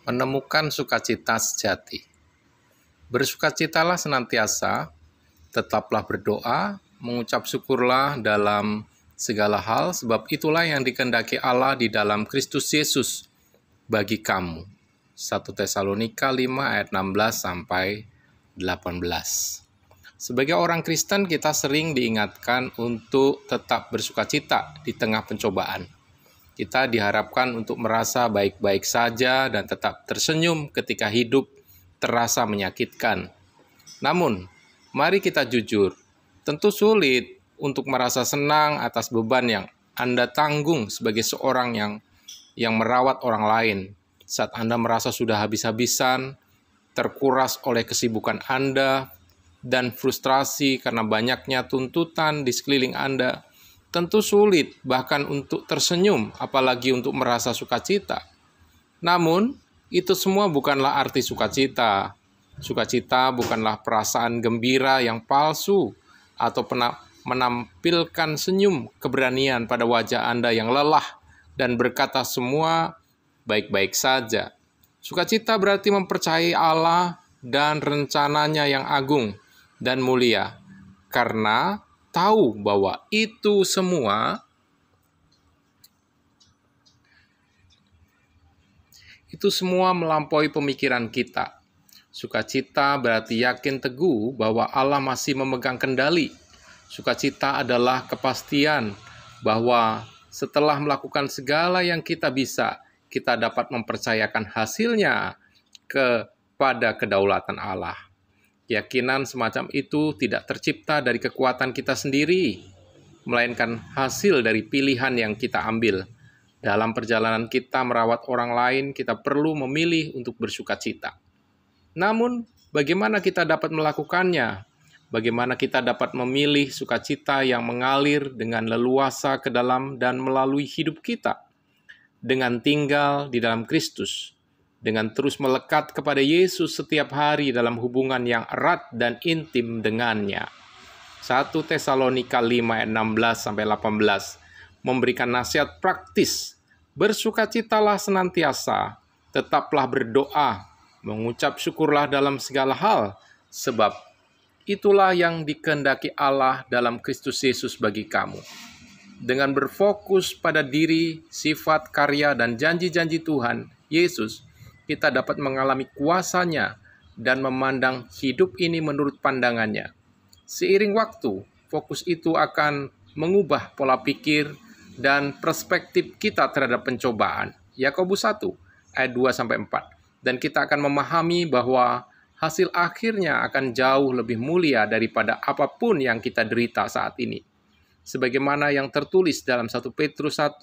menemukan sukacita sejati. Bersukacitalah senantiasa, tetaplah berdoa, mengucap syukurlah dalam segala hal, sebab itulah yang dikehendaki Allah di dalam Kristus Yesus bagi kamu. 1 Tesalonika 5 ayat 16-18. Sebagai orang Kristen, kita sering diingatkan untuk tetap bersukacita di tengah pencobaan. Kita diharapkan untuk merasa baik-baik saja dan tetap tersenyum ketika hidup terasa menyakitkan. Namun, mari kita jujur, tentu sulit untuk merasa senang atas beban yang Anda tanggung sebagai seorang yang merawat orang lain. Saat Anda merasa sudah habis-habisan, terkuras oleh kesibukan Anda, dan frustrasi karena banyaknya tuntutan di sekeliling Anda, tentu sulit bahkan untuk tersenyum, apalagi untuk merasa sukacita. Namun, itu semua bukanlah arti sukacita. Sukacita bukanlah perasaan gembira yang palsu atau menampilkan senyum keberanian pada wajah Anda yang lelah dan berkata semua baik-baik saja. Sukacita berarti mempercayai Allah dan rencananya yang agung dan mulia, karena tahu bahwa itu semua melampaui pemikiran kita. Sukacita berarti yakin teguh bahwa Allah masih memegang kendali. Sukacita adalah kepastian bahwa setelah melakukan segala yang kita bisa, kita dapat mempercayakan hasilnya kepada kedaulatan Allah. Keyakinan semacam itu tidak tercipta dari kekuatan kita sendiri, melainkan hasil dari pilihan yang kita ambil. Dalam perjalanan kita merawat orang lain, kita perlu memilih untuk bersukacita. Namun, bagaimana kita dapat melakukannya? Bagaimana kita dapat memilih sukacita yang mengalir dengan leluasa ke dalam dan melalui hidup kita? Dengan tinggal di dalam Kristus, dengan terus melekat kepada Yesus setiap hari dalam hubungan yang erat dan intim dengannya. 1 Tesalonika 5 ayat 16-18 memberikan nasihat praktis. Bersukacitalah senantiasa, tetaplah berdoa, mengucap syukurlah dalam segala hal, sebab itulah yang dikehendaki Allah dalam Kristus Yesus bagi kamu. Dengan berfokus pada diri, sifat, karya, dan janji-janji Tuhan Yesus, kita dapat mengalami kuasanya dan memandang hidup ini menurut pandangannya. Seiring waktu, fokus itu akan mengubah pola pikir dan perspektif kita terhadap pencobaan. Yakobus 1 ayat 2-4. Dan kita akan memahami bahwa hasil akhirnya akan jauh lebih mulia daripada apapun yang kita derita saat ini. Sebagaimana yang tertulis dalam 1 Petrus 1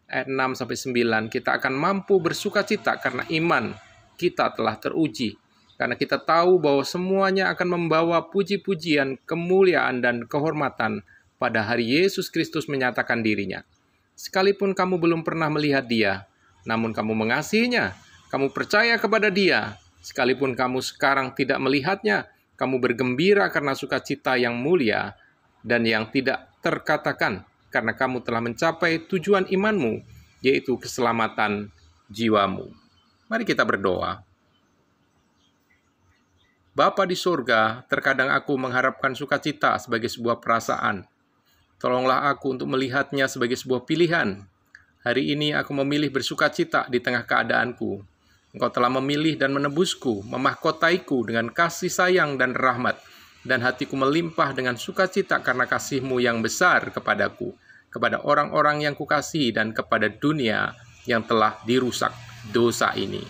ayat 6-9, kita akan mampu bersukacita karena iman kita telah teruji. Karena kita tahu bahwa semuanya akan membawa puji-pujian, kemuliaan, dan kehormatan pada hari Yesus Kristus menyatakan dirinya. Sekalipun kamu belum pernah melihat Dia, namun kamu mengasihinya, kamu percaya kepada Dia. Sekalipun kamu sekarang tidak melihatnya, kamu bergembira karena sukacita yang mulia dan yang tidak terkatakan, karena kamu telah mencapai tujuan imanmu, yaitu keselamatan jiwamu. Mari kita berdoa. Bapa di surga, terkadang aku mengharapkan sukacita sebagai sebuah perasaan. Tolonglah aku untuk melihatnya sebagai sebuah pilihan. Hari ini aku memilih bersukacita di tengah keadaanku. Engkau telah memilih dan menebusku, memahkotaiku dengan kasih sayang dan rahmat, dan hatiku melimpah dengan sukacita karena kasih-Mu yang besar kepadaku, kepada orang-orang yang kukasihi, dan kepada dunia yang telah dirusak dosa ini.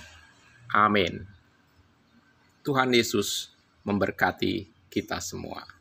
Amin. Tuhan Yesus memberkati kita semua.